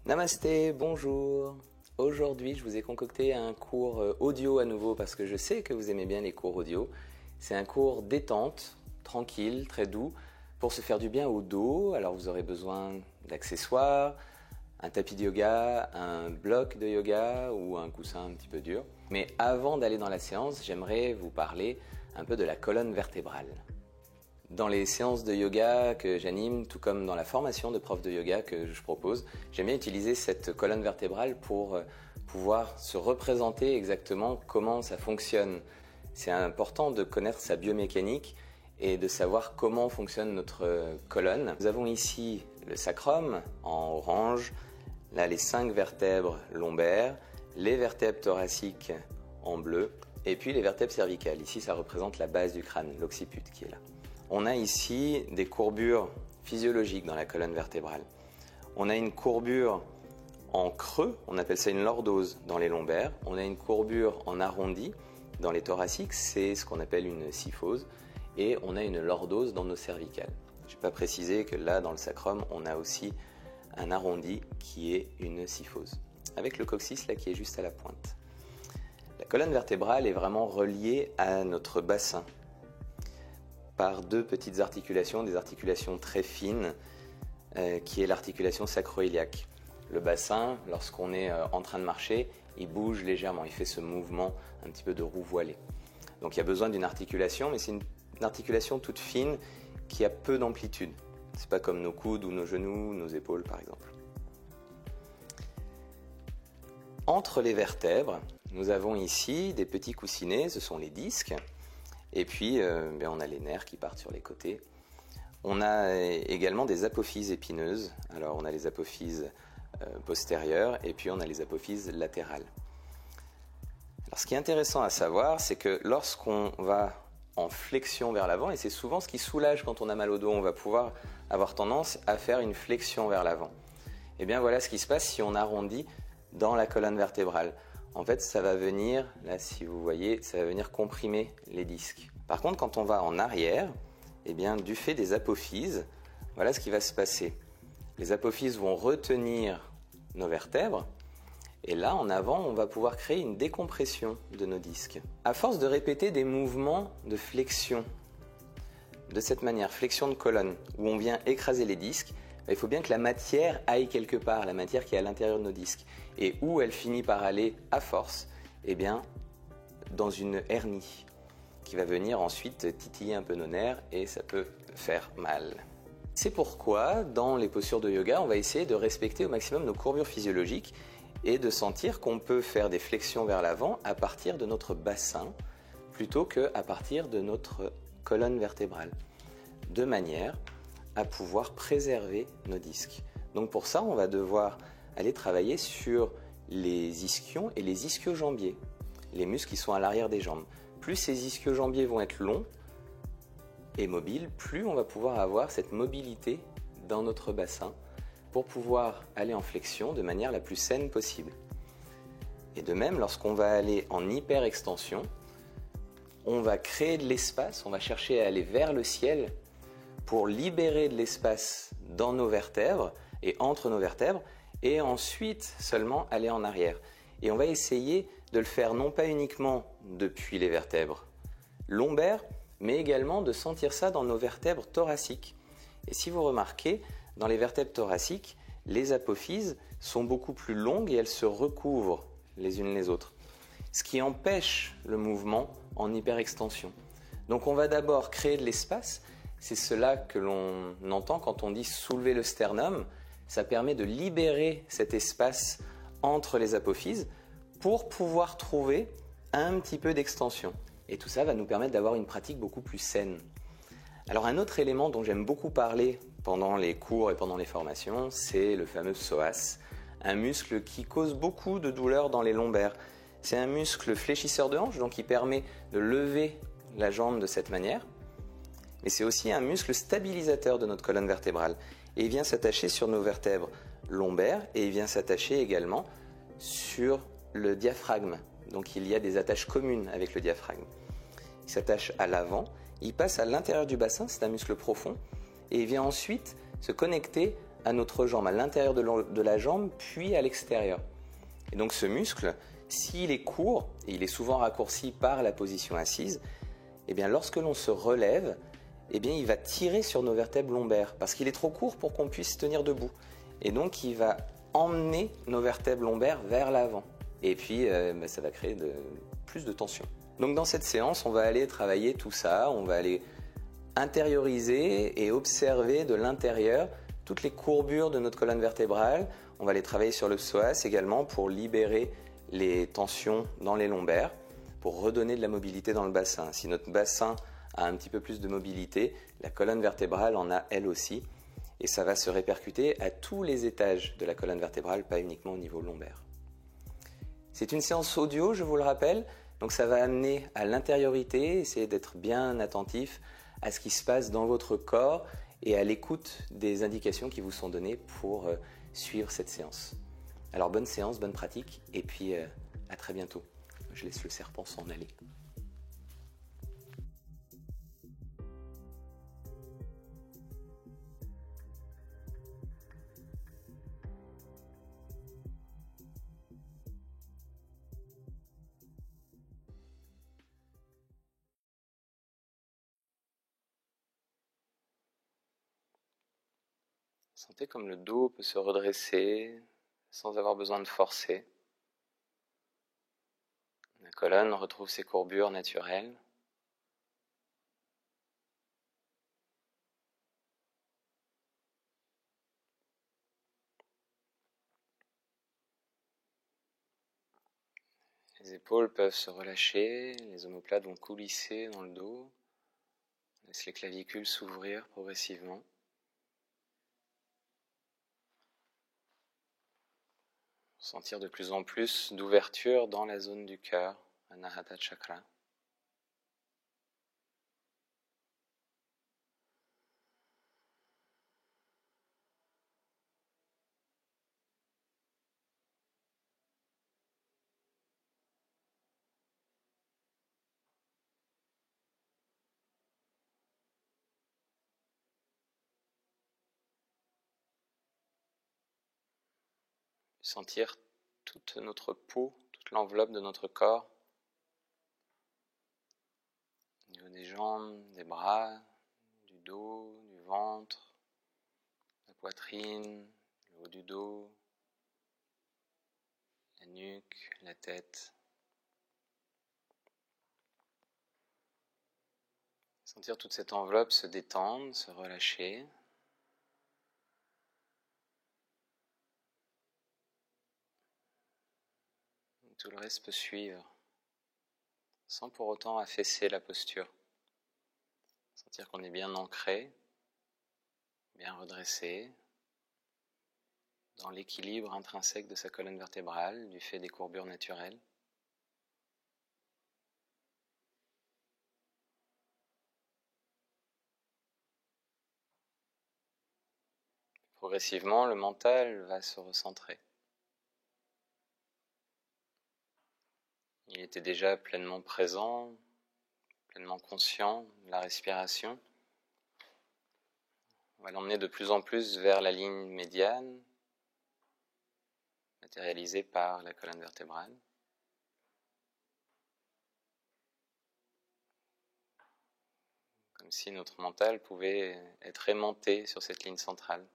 Namasté, bonjour. Aujourd'hui, je vous ai concocté un cours audio à nouveau parce que je sais que vous aimez bien les cours audio. C'est un cours détente, tranquille, très doux, pour se faire du bien au dos. Alors vous aurez besoin d'accessoires, un tapis de yoga, un bloc de yoga ou un coussin un petit peu dur. Mais avant d'aller dans la séance, j'aimerais vous parler un peu de la colonne vertébrale. Dans les séances de yoga que j'anime, tout comme dans la formation de prof de yoga que je propose, j'aime bien utiliser cette colonne vertébrale pour pouvoir se représenter exactement comment ça fonctionne. C'est important de connaître sa biomécanique et de savoir comment fonctionne notre colonne. Nous avons ici le sacrum en orange, là les 5 vertèbres lombaires, les vertèbres thoraciques en bleu et puis les vertèbres cervicales. Ici ça représente la base du crâne, l'occiput qui est là. On a ici des courbures physiologiques dans la colonne vertébrale. On a une courbure en creux, on appelle ça une lordose dans les lombaires. On a une courbure en arrondi dans les thoraciques, c'est ce qu'on appelle une kyphose. Et on a une lordose dans nos cervicales. Je n'ai pas précisé que là, dans le sacrum, on a aussi un arrondi qui est une kyphose, avec le coccyx là qui est juste à la pointe. La colonne vertébrale est vraiment reliée à notre bassin par 2 petites articulations, des articulations très fines, qui est l'articulation sacro-iliaque. Le bassin, lorsqu'on est en train de marcher, il bouge légèrement, il fait ce mouvement un petit peu de roue voilée. Donc il y a besoin d'une articulation, mais c'est une articulation toute fine qui a peu d'amplitude. C'est pas comme nos coudes ou nos genoux, nos épaules par exemple. Entre les vertèbres, nous avons ici des petits coussinets, ce sont les disques. Et puis, on a les nerfs qui partent sur les côtés. On a également des apophyses épineuses. Alors, on a les apophyses postérieures et puis on a les apophyses latérales. Alors, ce qui est intéressant à savoir, c'est que lorsqu'on va en flexion vers l'avant, et c'est souvent ce qui soulage quand on a mal au dos, on va pouvoir avoir tendance à faire une flexion vers l'avant. Et bien, voilà ce qui se passe si on arrondit dans la colonne vertébrale. En fait, ça va venir, là si vous voyez, ça va venir comprimer les disques. Par contre, quand on va en arrière, eh bien, du fait des apophyses, voilà ce qui va se passer. Les apophyses vont retenir nos vertèbres, et là, en avant, on va pouvoir créer une décompression de nos disques. À force de répéter des mouvements de flexion, de cette manière, flexion de colonne, où on vient écraser les disques, il faut bien que la matière aille quelque part, la matière qui est à l'intérieur de nos disques. Et où elle finit par aller à force, eh bien, dans une hernie, qui va venir ensuite titiller un peu nos nerfs et ça peut faire mal. C'est pourquoi, dans les postures de yoga, on va essayer de respecter au maximum nos courbures physiologiques et de sentir qu'on peut faire des flexions vers l'avant à partir de notre bassin, plutôt qu'à partir de notre colonne vertébrale, de manière à pouvoir préserver nos disques. Donc pour ça, on va devoir aller travailler sur les ischions et les ischio-jambiers, les muscles qui sont à l'arrière des jambes. Plus ces ischio-jambiers vont être longs et mobiles, plus on va pouvoir avoir cette mobilité dans notre bassin pour pouvoir aller en flexion de manière la plus saine possible. Et de même, lorsqu'on va aller en hyperextension, on va créer de l'espace, on va chercher à aller vers le ciel pour libérer de l'espace dans nos vertèbres et entre nos vertèbres, et ensuite seulement aller en arrière. Et on va essayer de le faire non pas uniquement depuis les vertèbres lombaires, mais également de sentir ça dans nos vertèbres thoraciques. Et si vous remarquez, dans les vertèbres thoraciques, les apophyses sont beaucoup plus longues et elles se recouvrent les unes les autres, ce qui empêche le mouvement en hyperextension. Donc on va d'abord créer de l'espace. C'est cela que l'on entend quand on dit soulever le sternum. Ça permet de libérer cet espace entre les apophyses pour pouvoir trouver un petit peu d'extension. Et tout ça va nous permettre d'avoir une pratique beaucoup plus saine. Alors un autre élément dont j'aime beaucoup parler pendant les cours et pendant les formations, c'est le fameux psoas, un muscle qui cause beaucoup de douleurs dans les lombaires. C'est un muscle fléchisseur de hanche, donc qui permet de lever la jambe de cette manière. Mais c'est aussi un muscle stabilisateur de notre colonne vertébrale. Et il vient s'attacher sur nos vertèbres lombaires et il vient s'attacher également sur le diaphragme. Donc il y a des attaches communes avec le diaphragme. Il s'attache à l'avant, il passe à l'intérieur du bassin, c'est un muscle profond, et il vient ensuite se connecter à notre jambe, à l'intérieur de la jambe, puis à l'extérieur. Et donc ce muscle, s'il est court, et il est souvent raccourci par la position assise, eh bien lorsque l'on se relève, eh bien il va tirer sur nos vertèbres lombaires, parce qu'il est trop court pour qu'on puisse tenir debout. Et donc il va emmener nos vertèbres lombaires vers l'avant. Et puis ça va créer plus de tension. Donc dans cette séance, on va aller travailler tout ça, on va aller intérioriser et observer de l'intérieur toutes les courbures de notre colonne vertébrale. On va aller travailler sur le psoas également pour libérer les tensions dans les lombaires, pour redonner de la mobilité dans le bassin. Si notre bassin a un petit peu plus de mobilité, la colonne vertébrale en a elle aussi, et ça va se répercuter à tous les étages de la colonne vertébrale, pas uniquement au niveau lombaire. C'est une séance audio, je vous le rappelle, donc ça va amener à l'intériorité, essayer d'être bien attentif à ce qui se passe dans votre corps et à l'écoute des indications qui vous sont données pour suivre cette séance. Alors bonne séance, bonne pratique, et puis à très bientôt. Je laisse le serpent s'en aller. Sentez comme le dos peut se redresser sans avoir besoin de forcer. La colonne retrouve ses courbures naturelles. Les épaules peuvent se relâcher, les omoplates vont coulisser dans le dos. Laisse les clavicules s'ouvrir progressivement. Sentir de plus en plus d'ouverture dans la zone du cœur, Anahata Chakra. Sentir toute notre peau, toute l'enveloppe de notre corps, au niveau des jambes, des bras, du dos, du ventre, la poitrine, le haut du dos, la nuque, la tête. Sentir toute cette enveloppe se détendre, se relâcher. Tout le reste peut suivre, sans pour autant affaisser la posture. Sentir qu'on est bien ancré, bien redressé, dans l'équilibre intrinsèque de sa colonne vertébrale, du fait des courbures naturelles. Progressivement, le mental va se recentrer. Il était déjà pleinement présent, pleinement conscient de la respiration. On va l'emmener de plus en plus vers la ligne médiane, matérialisée par la colonne vertébrale. Comme si notre mental pouvait être aimanté sur cette ligne centrale.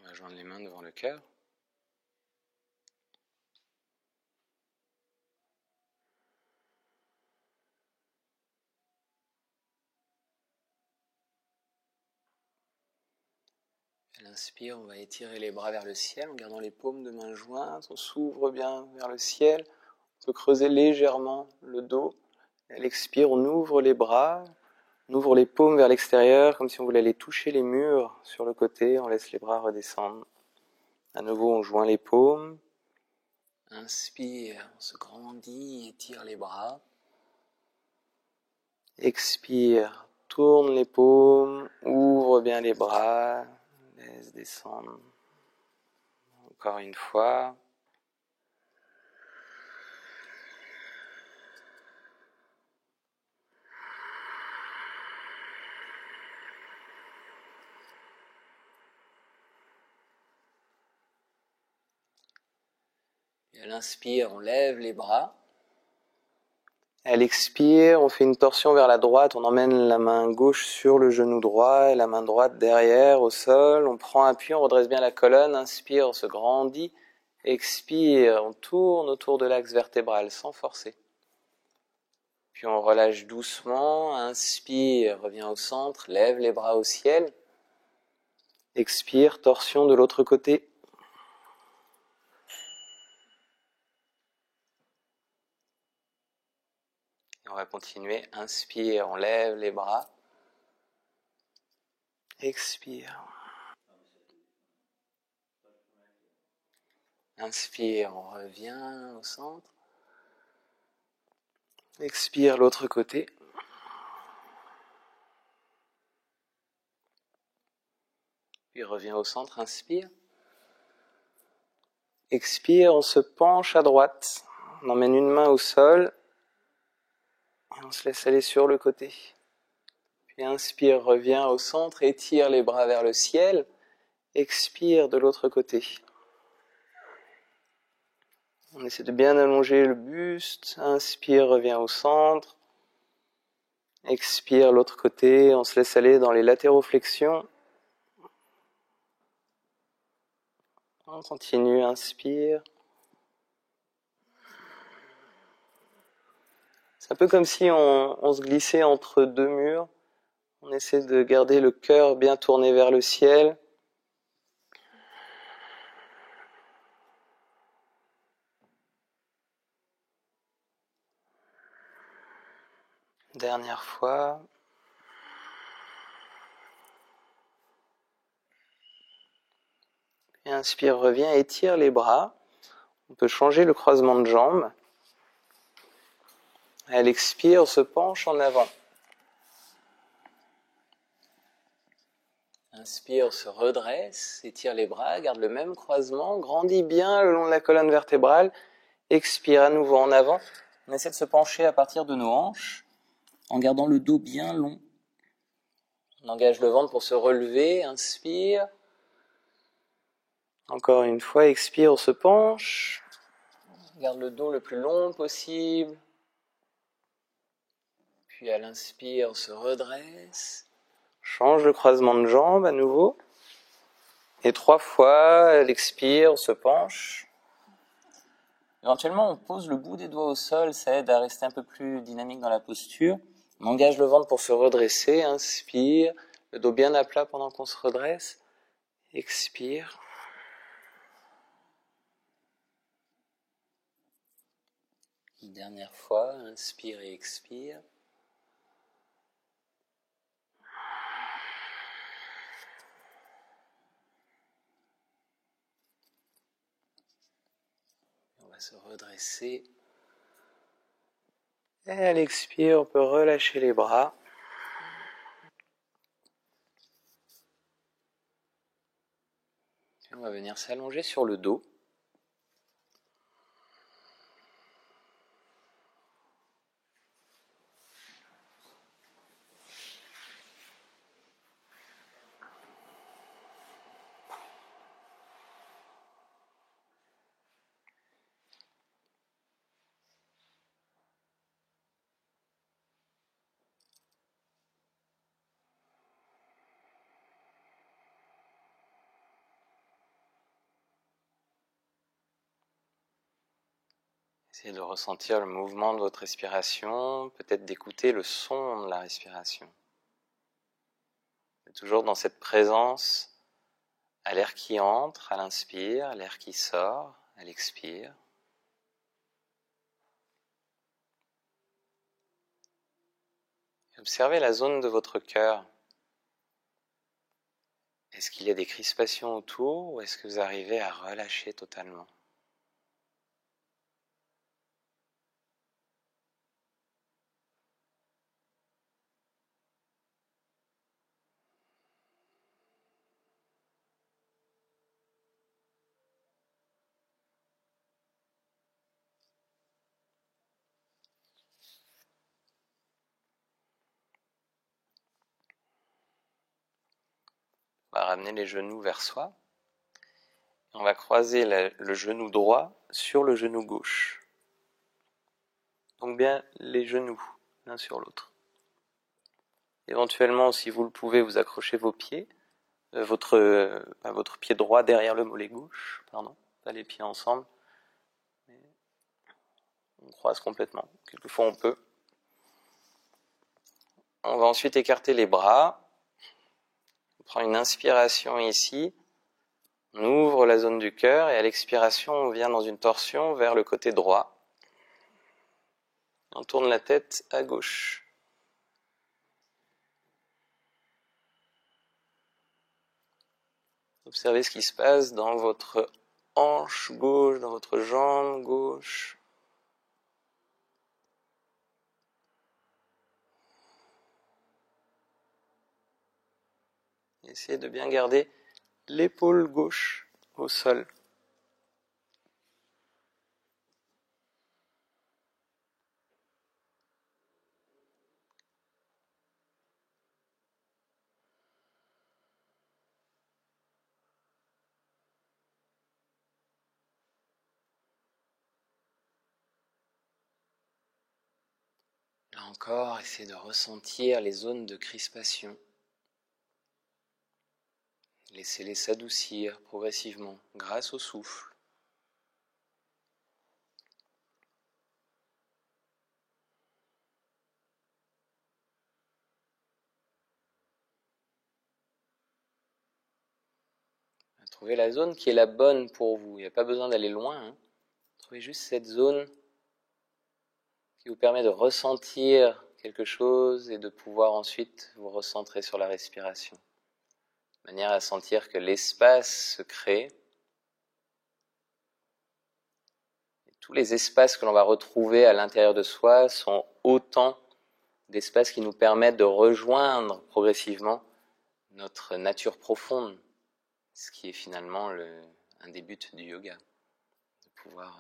On va joindre les mains devant le cœur. À l'inspire, on va étirer les bras vers le ciel en gardant les paumes de main jointes. On s'ouvre bien vers le ciel. On peut creuser légèrement le dos. À l'expire, on ouvre les bras, on ouvre les paumes vers l'extérieur, comme si on voulait aller toucher les murs sur le côté. On laisse les bras redescendre. À nouveau, on joint les paumes. Inspire, on se grandit, étire les bras. Expire, tourne les paumes, ouvre bien les bras, laisse descendre. Encore une fois. Et à l'inspire, on lève les bras. À l'expire, on fait une torsion vers la droite, on emmène la main gauche sur le genou droit et la main droite derrière au sol. On prend appui, on redresse bien la colonne. Inspire, on se grandit. Expire, on tourne autour de l'axe vertébral sans forcer. Puis on relâche doucement. Inspire, revient au centre, lève les bras au ciel. Expire, torsion de l'autre côté. On va continuer. Inspire, on lève les bras. Expire. Inspire, on revient au centre. Expire, l'autre côté. Puis revient au centre, inspire. Expire, on se penche à droite. On emmène une main au sol. Et on se laisse aller sur le côté. Puis inspire, revient au centre, étire les bras vers le ciel. Expire de l'autre côté. On essaie de bien allonger le buste. Inspire, revient au centre. Expire l'autre côté. On se laisse aller dans les latéroflexions. On continue, inspire. C'est un peu comme si on se glissait entre deux murs. On essaie de garder le cœur bien tourné vers le ciel. Dernière fois. Et inspire, reviens, étire les bras. On peut changer le croisement de jambes. À l'expire, on se penche en avant. Inspire, on se redresse, étire les bras, garde le même croisement, grandit bien le long de la colonne vertébrale. Expire à nouveau en avant. On essaie de se pencher à partir de nos hanches, en gardant le dos bien long. On engage le ventre pour se relever, inspire. Encore une fois, expire, on se penche. Garde le dos le plus long possible. Puis à l'inspire, on se redresse. Change le croisement de jambes à nouveau. Et 3 fois, à l'expire, on se penche. Éventuellement, on pose le bout des doigts au sol, ça aide à rester un peu plus dynamique dans la posture. On engage le ventre pour se redresser, inspire, le dos bien à plat pendant qu'on se redresse. Expire. Une dernière fois, inspire et expire. On va se redresser. Et à l'expire, on peut relâcher les bras. Et on va venir s'allonger sur le dos. Essayez de ressentir le mouvement de votre respiration, peut-être d'écouter le son de la respiration. Et toujours dans cette présence à l'air qui entre, à l'inspire, à l'air qui sort, à l'expire. Observez la zone de votre cœur. Est-ce qu'il y a des crispations autour ou est-ce que vous arrivez à relâcher totalement ? On va ramener les genoux vers soi. On va croiser le genou droit sur le genou gauche. Donc bien les genoux l'un sur l'autre. Éventuellement, si vous le pouvez, vous accrochez vos pieds, votre pied droit derrière le mollet gauche, pas les pieds ensemble. On croise complètement. Quelquefois on peut. On va ensuite écarter les bras. On prend une inspiration ici. On ouvre la zone du cœur et à l'expiration, on vient dans une torsion vers le côté droit. On tourne la tête à gauche. Observez ce qui se passe dans votre hanche gauche, dans votre jambe gauche. Essayez de bien garder l'épaule gauche au sol. Là encore, essayez de ressentir les zones de crispation. Laissez-les s'adoucir progressivement grâce au souffle. Trouvez la zone qui est la bonne pour vous. Il n'y a pas besoin d'aller loin. Trouvez juste cette zone qui vous permet de ressentir quelque chose et de pouvoir ensuite vous recentrer sur la respiration. De manière à sentir que l'espace se crée. Et tous les espaces que l'on va retrouver à l'intérieur de soi sont autant d'espaces qui nous permettent de rejoindre progressivement notre nature profonde, ce qui est finalement un des buts du yoga, de pouvoir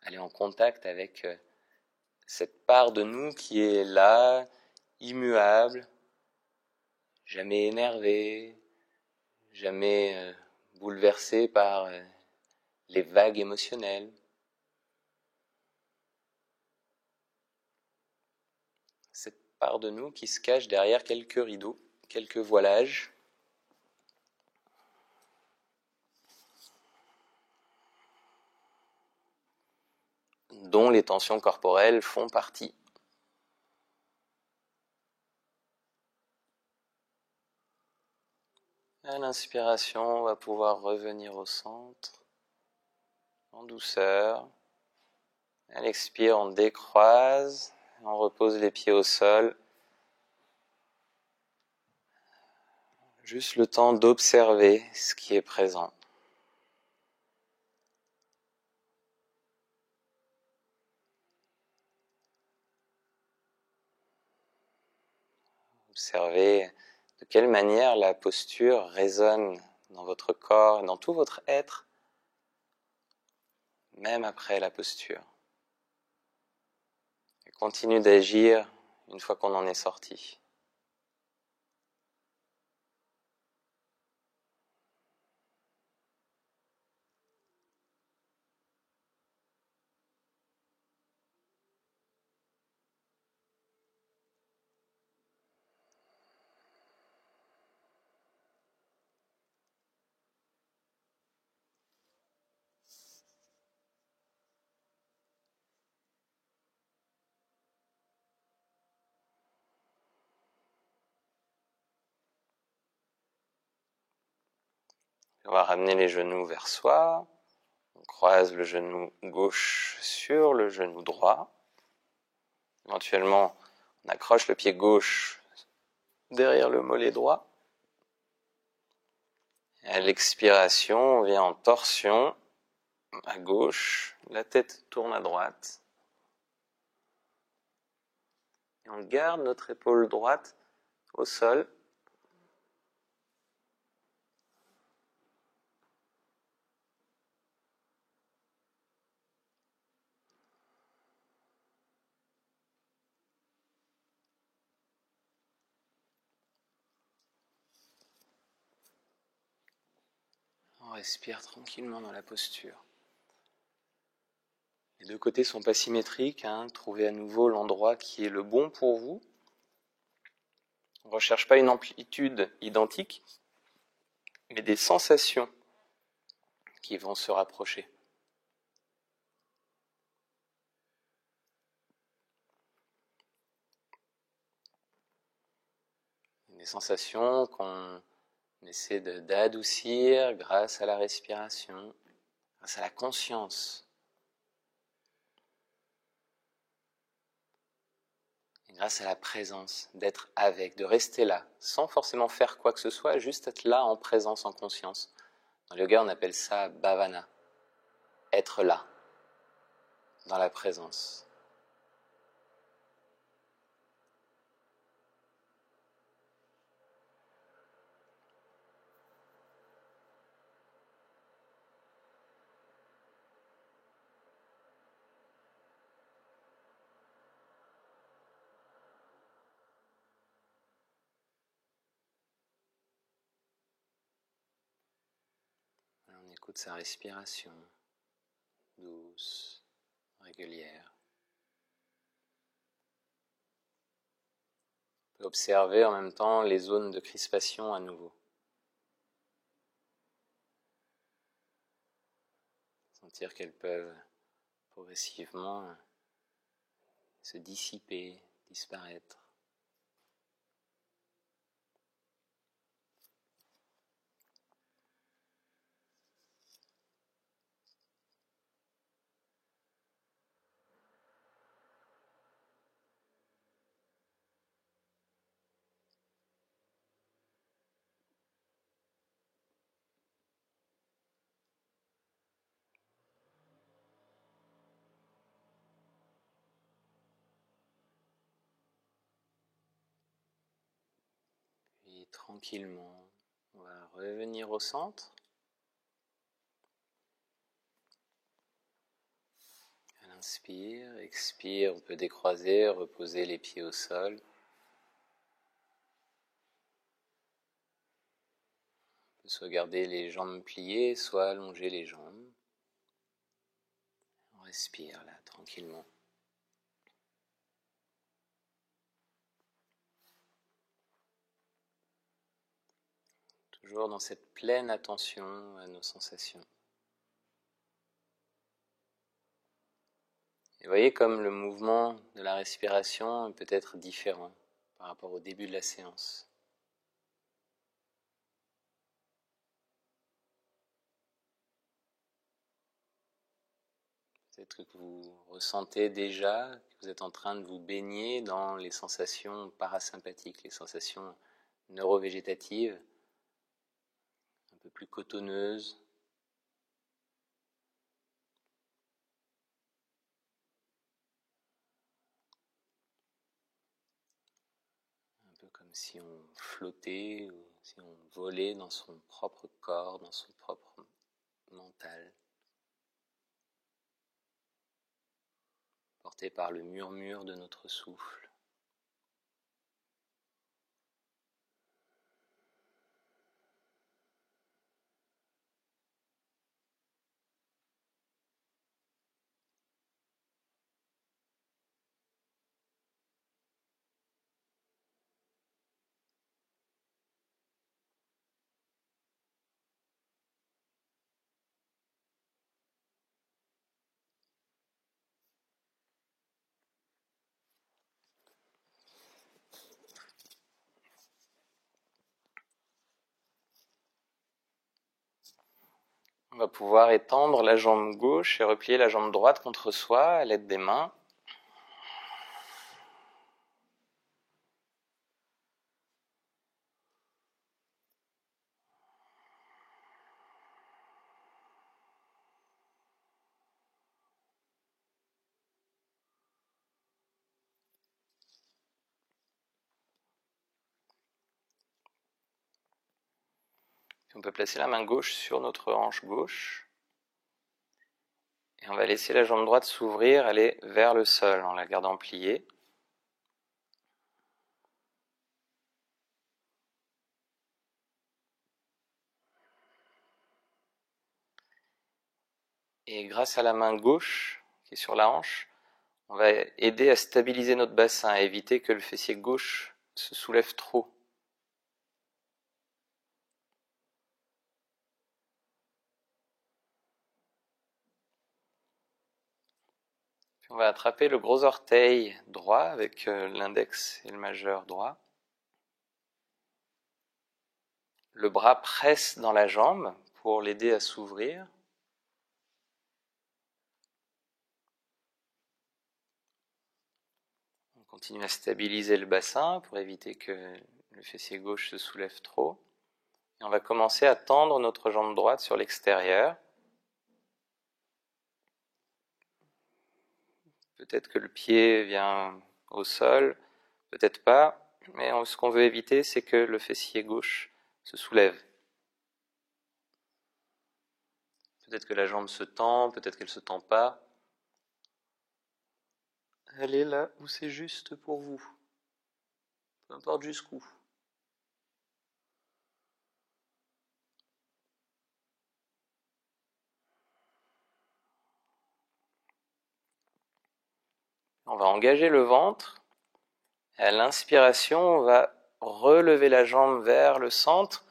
aller en contact avec cette part de nous qui est là, immuable, jamais énervée, jamais bouleversée par les vagues émotionnelles. Cette part de nous qui se cache derrière quelques rideaux, quelques voilages. Dont les tensions corporelles font partie. À l'inspiration, on va pouvoir revenir au centre, en douceur. À l'expire, on décroise, on repose les pieds au sol. Juste le temps d'observer ce qui est présent. Observez de quelle manière la posture résonne dans votre corps, dans tout votre être, même après la posture. Et continue d'agir une fois qu'on en est sorti. On va ramener les genoux vers soi. On croise le genou gauche sur le genou droit. Éventuellement, On accroche le pied gauche derrière le mollet droit. Et à l'expiration, on vient en torsion à gauche, la tête tourne à droite. Et on garde notre épaule droite au sol. On respire tranquillement dans la posture. Les deux côtés sont pas symétriques, Trouvez à nouveau l'endroit qui est le bon pour vous. On ne recherche pas une amplitude identique, mais des sensations qui vont se rapprocher. Des sensations qu'on essaie d'adoucir grâce à la respiration, grâce à la conscience. Et grâce à la présence, d'être avec, de rester là, sans forcément faire quoi que ce soit, juste être là en présence, en conscience. Dans le yoga, on appelle ça bhavana, être là, dans la présence. On écoute sa respiration, douce, régulière. On peut observer en même temps les zones de crispation à nouveau. Sentir qu'elles peuvent progressivement se dissiper, disparaître. Puis tranquillement, on va revenir au centre. À l'inspire, expire, on peut décroiser, reposer les pieds au sol. On peut soit garder les jambes pliées, soit allonger les jambes. On respire là, tranquillement. Toujours dans cette pleine attention à nos sensations. Et voyez comme le mouvement de la respiration peut être différent par rapport au début de la séance. Peut-être que vous ressentez déjà que vous êtes en train de vous baigner dans les sensations parasympathiques, les sensations neurovégétatives, un peu plus cotonneuses. Un peu comme si on flottait ou si on volait dans son propre corps, dans son propre mental. Porté par le murmure de notre souffle. On va pouvoir étendre la jambe gauche et replier la jambe droite contre soi à l'aide des mains. On peut placer la main gauche sur notre hanche gauche. Et on va laisser la jambe droite s'ouvrir, aller vers le sol en la gardant pliée. Et grâce à la main gauche qui est sur la hanche, on va aider à stabiliser notre bassin, à éviter que le fessier gauche se soulève trop. Puis on va attraper le gros orteil droit avec l'index et le majeur droit. Le bras presse dans la jambe pour l'aider à s'ouvrir. On continue à stabiliser le bassin pour éviter que le fessier gauche se soulève trop. Et on va commencer à tendre notre jambe droite sur l'extérieur. Peut-être que le pied vient au sol, peut-être pas, mais ce qu'on veut éviter, c'est que le fessier gauche se soulève. Peut-être que la jambe se tend, peut-être qu'elle ne se tend pas. Allez là où c'est juste pour vous, peu importe jusqu'où. On va engager le ventre. Et à l'inspiration, on va relever la jambe vers le centre,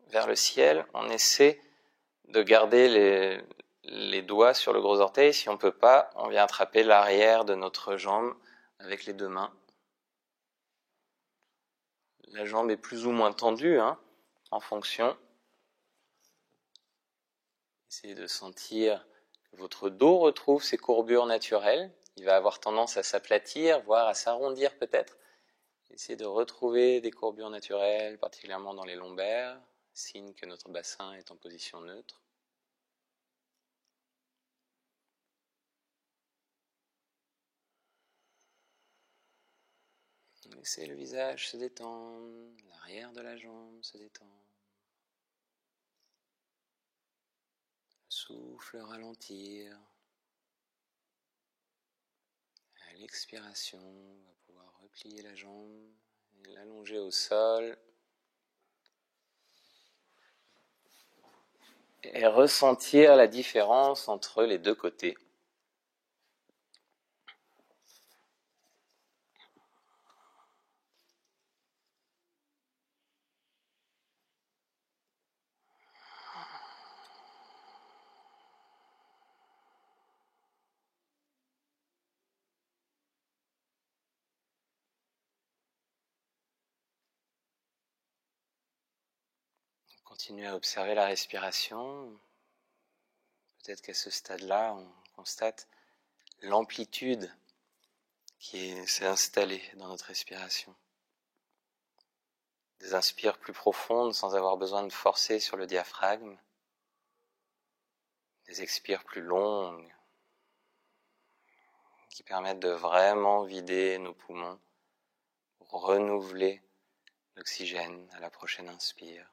vers le ciel. On essaie de garder les doigts sur le gros orteil. Si on ne peut pas, on vient attraper l'arrière de notre jambe avec les deux mains. La jambe est plus ou moins tendue, en fonction. Essayez de sentir que votre dos retrouve ses courbures naturelles. Il va avoir tendance à s'aplatir, voire à s'arrondir peut-être. Essayez de retrouver des courbures naturelles, particulièrement dans les lombaires, signe que notre bassin est en position neutre. Laissez le visage se détendre, l'arrière de la jambe se détend. Souffle ralentir. À l'expiration, on va pouvoir replier la jambe et l'allonger au sol. Et ressentir la différence entre les deux côtés. Continuez à observer la respiration. Peut-être qu'à ce stade-là, on constate l'amplitude qui s'est installée dans notre respiration. Des inspires plus profondes sans avoir besoin de forcer sur le diaphragme. Des expires plus longues qui permettent de vraiment vider nos poumons pour renouveler l'oxygène à la prochaine inspire.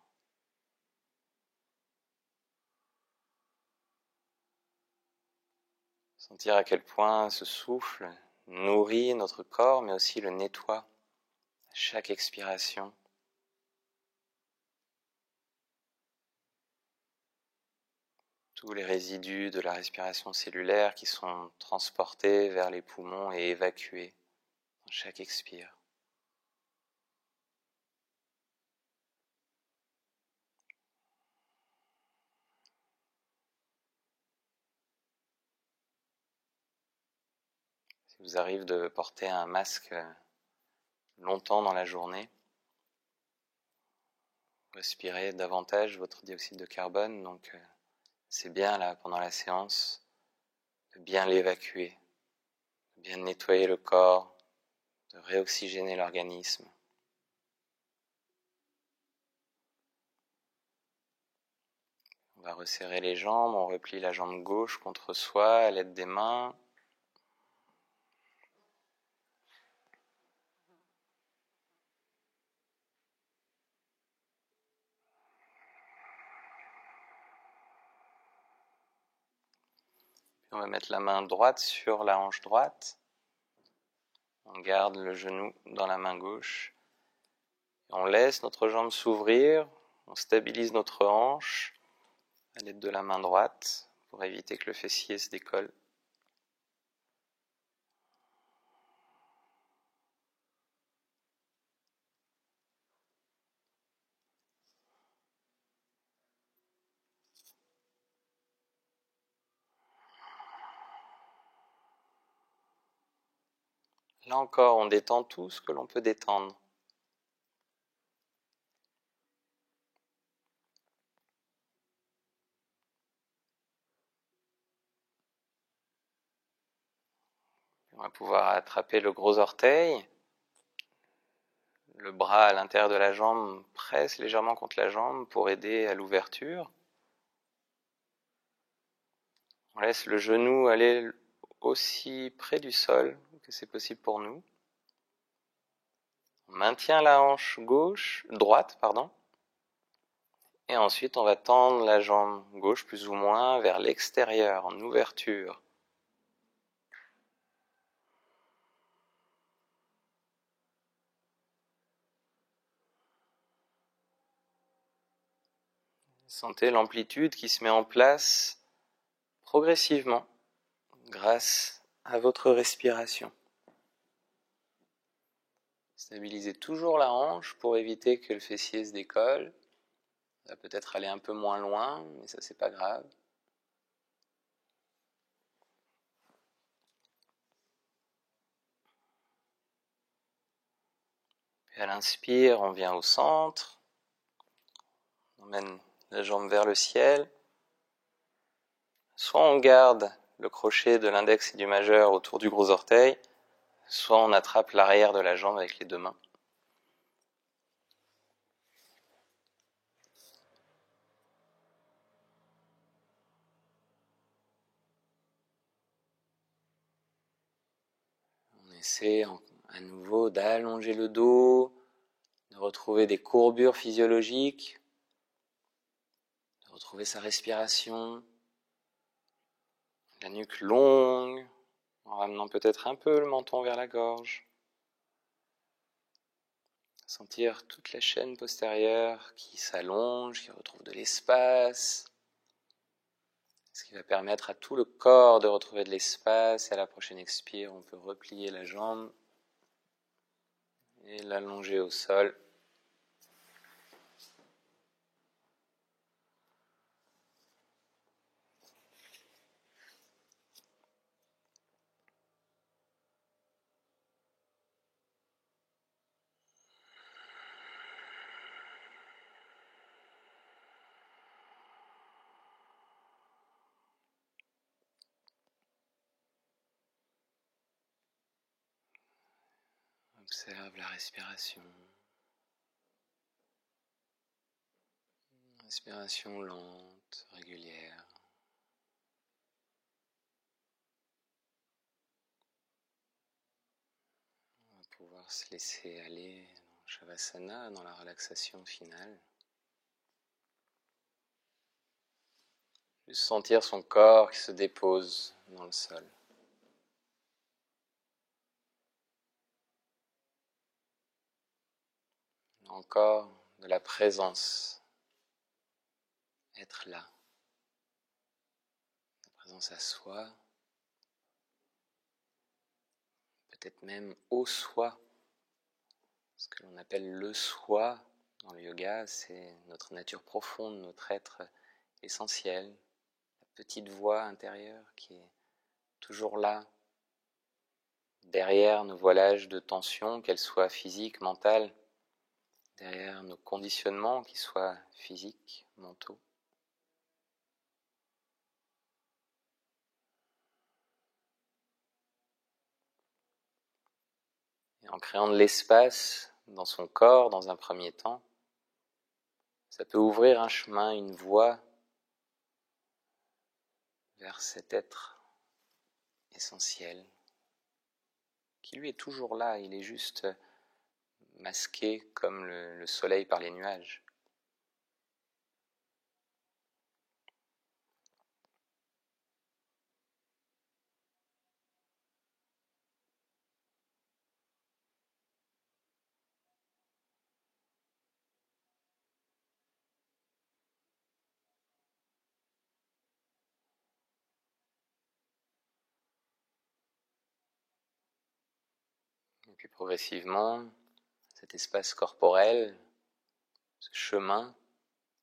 Sentir à quel point ce souffle nourrit notre corps, mais aussi le nettoie à chaque expiration. Tous les résidus de la respiration cellulaire qui sont transportés vers les poumons et évacués à chaque expire. Il vous arrive de porter un masque longtemps dans la journée, respirez davantage votre dioxyde de carbone, donc c'est bien là pendant la séance de bien l'évacuer, de bien nettoyer le corps, de réoxygéner l'organisme. On va resserrer les jambes, on replie la jambe gauche contre soi à l'aide des mains. On va mettre la main droite sur la hanche droite. On garde le genou dans la main gauche. On laisse notre jambe s'ouvrir. On stabilise notre hanche à l'aide de la main droite pour éviter que le fessier se décolle. Là encore, on détend tout ce que l'on peut détendre. On va pouvoir attraper le gros orteil. Le bras à l'intérieur de la jambe presse légèrement contre la jambe pour aider à l'ouverture. On laisse le genou aller aussi près du sol que c'est possible pour nous. On maintient la hanche droite. Et ensuite, on va tendre la jambe gauche plus ou moins vers l'extérieur, en ouverture. Sentez l'amplitude qui se met en place progressivement grâce à votre respiration. Stabilisez toujours la hanche pour éviter que le fessier se décolle. Ça va peut-être aller un peu moins loin, mais ça c'est pas grave. Puis à l'inspire, on vient au centre. On emmène la jambe vers le ciel. Soit on garde le crochet de l'index et du majeur autour du gros orteil, soit on attrape l'arrière de la jambe avec les deux mains. On essaie à nouveau d'allonger le dos, de retrouver des courbures physiologiques, de retrouver sa respiration, la nuque longue, en ramenant peut-être un peu le menton vers la gorge. Sentir toute la chaîne postérieure qui s'allonge, qui retrouve de l'espace, ce qui va permettre à tout le corps de retrouver de l'espace. Et à la prochaine expire, on peut replier la jambe et l'allonger au sol. Observe la respiration. Respiration lente, régulière. On va pouvoir se laisser aller dans Shavasana, dans la relaxation finale. Juste sentir son corps qui se dépose dans le sol. Encore de la présence. Être là. La présence à soi. Peut-être même au soi. Ce que l'on appelle le soi dans le yoga, c'est notre nature profonde, notre être essentiel. La petite voix intérieure qui est toujours là, derrière nos voilages de tension, qu'elles soient physiques, mentales, derrière nos conditionnements, qu'ils soient physiques, mentaux. Et en créant de l'espace dans son corps, dans un premier temps, ça peut ouvrir un chemin, une voie vers cet être essentiel, qui lui est toujours là, il est juste masqué comme le soleil par les nuages. puis progressivement, cet espace corporel, ce chemin,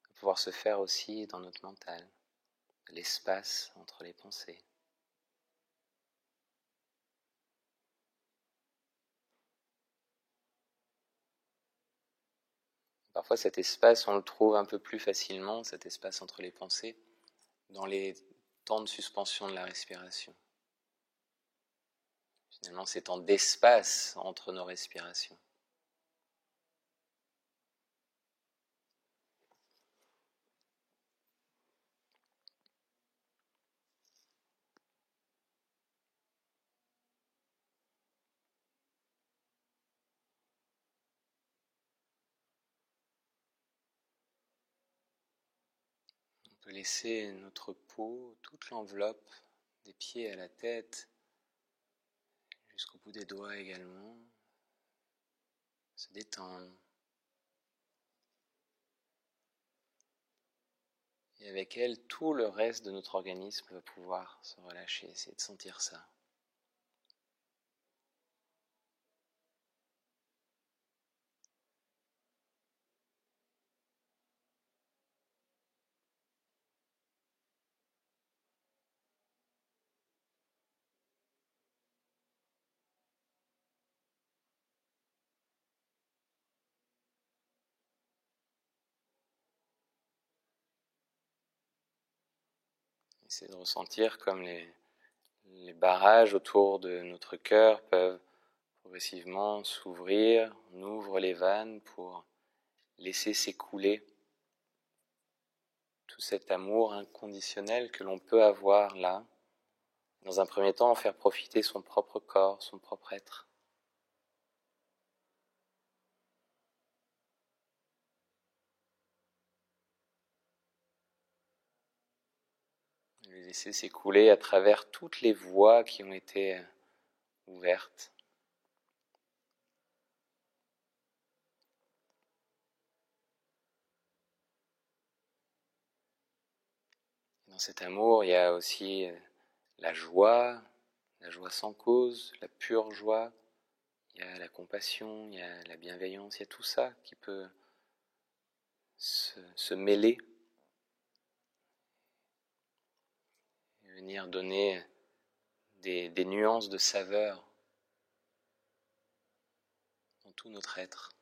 va pouvoir se faire aussi dans notre mental, l'espace entre les pensées. Parfois cet espace, on le trouve un peu plus facilement, cet espace entre les pensées, dans les temps de suspension de la respiration. Finalement, ces temps d'espace entre nos respirations. On peut laisser notre peau, toute l'enveloppe, des pieds à la tête, jusqu'au bout des doigts également, se détendre. Et avec elle, tout le reste de notre organisme va pouvoir se relâcher, essayer de sentir ça. Essayez de ressentir comme les barrages autour de notre cœur peuvent progressivement s'ouvrir. On ouvre les vannes pour laisser s'écouler tout cet amour inconditionnel que l'on peut avoir là. Dans un premier temps, en faire profiter son propre corps, son propre être. Le laisser s'écouler à travers toutes les voies qui ont été ouvertes. Dans cet amour, il y a aussi la joie sans cause, la pure joie. Il y a la compassion, il y a la bienveillance, il y a tout ça qui peut se mêler et venir donner des nuances de saveur dans tout notre être.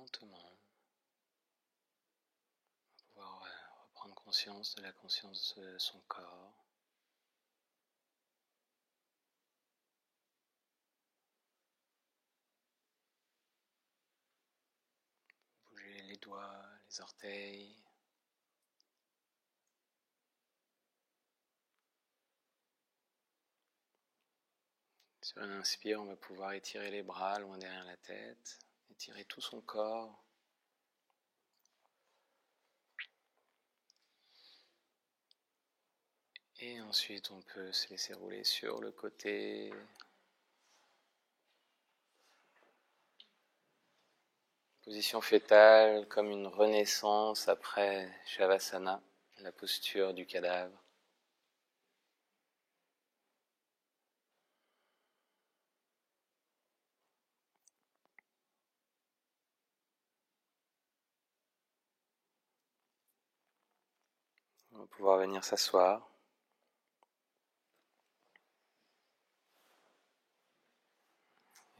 lentement. Pouvoir reprendre conscience de la conscience de son corps. Bouger les doigts, les orteils. Sur une inspire, on va pouvoir étirer les bras loin derrière la tête, étirer tout son corps. Et ensuite, on peut se laisser rouler sur le côté. Position fétale, comme une renaissance après Shavasana, la posture du cadavre. On va pouvoir venir s'asseoir.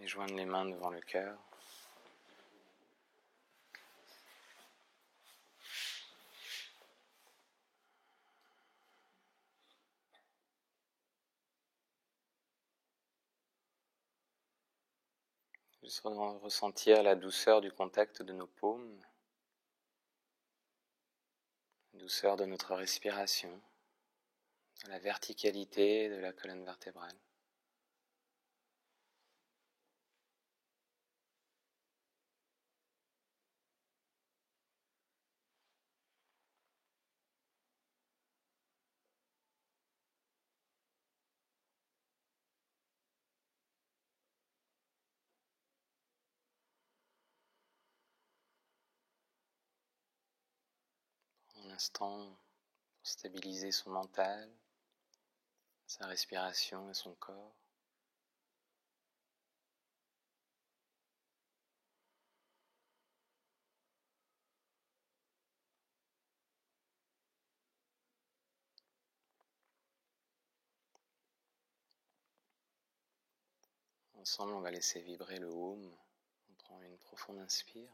Et joindre les mains devant le cœur. Juste ressentir la douceur du contact de nos paumes, la douceur de notre respiration, la verticalité de la colonne vertébrale. Un instant pour stabiliser son mental, sa respiration et son corps. Ensemble, on va laisser vibrer le Om. On prend une profonde inspire.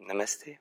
Namasté.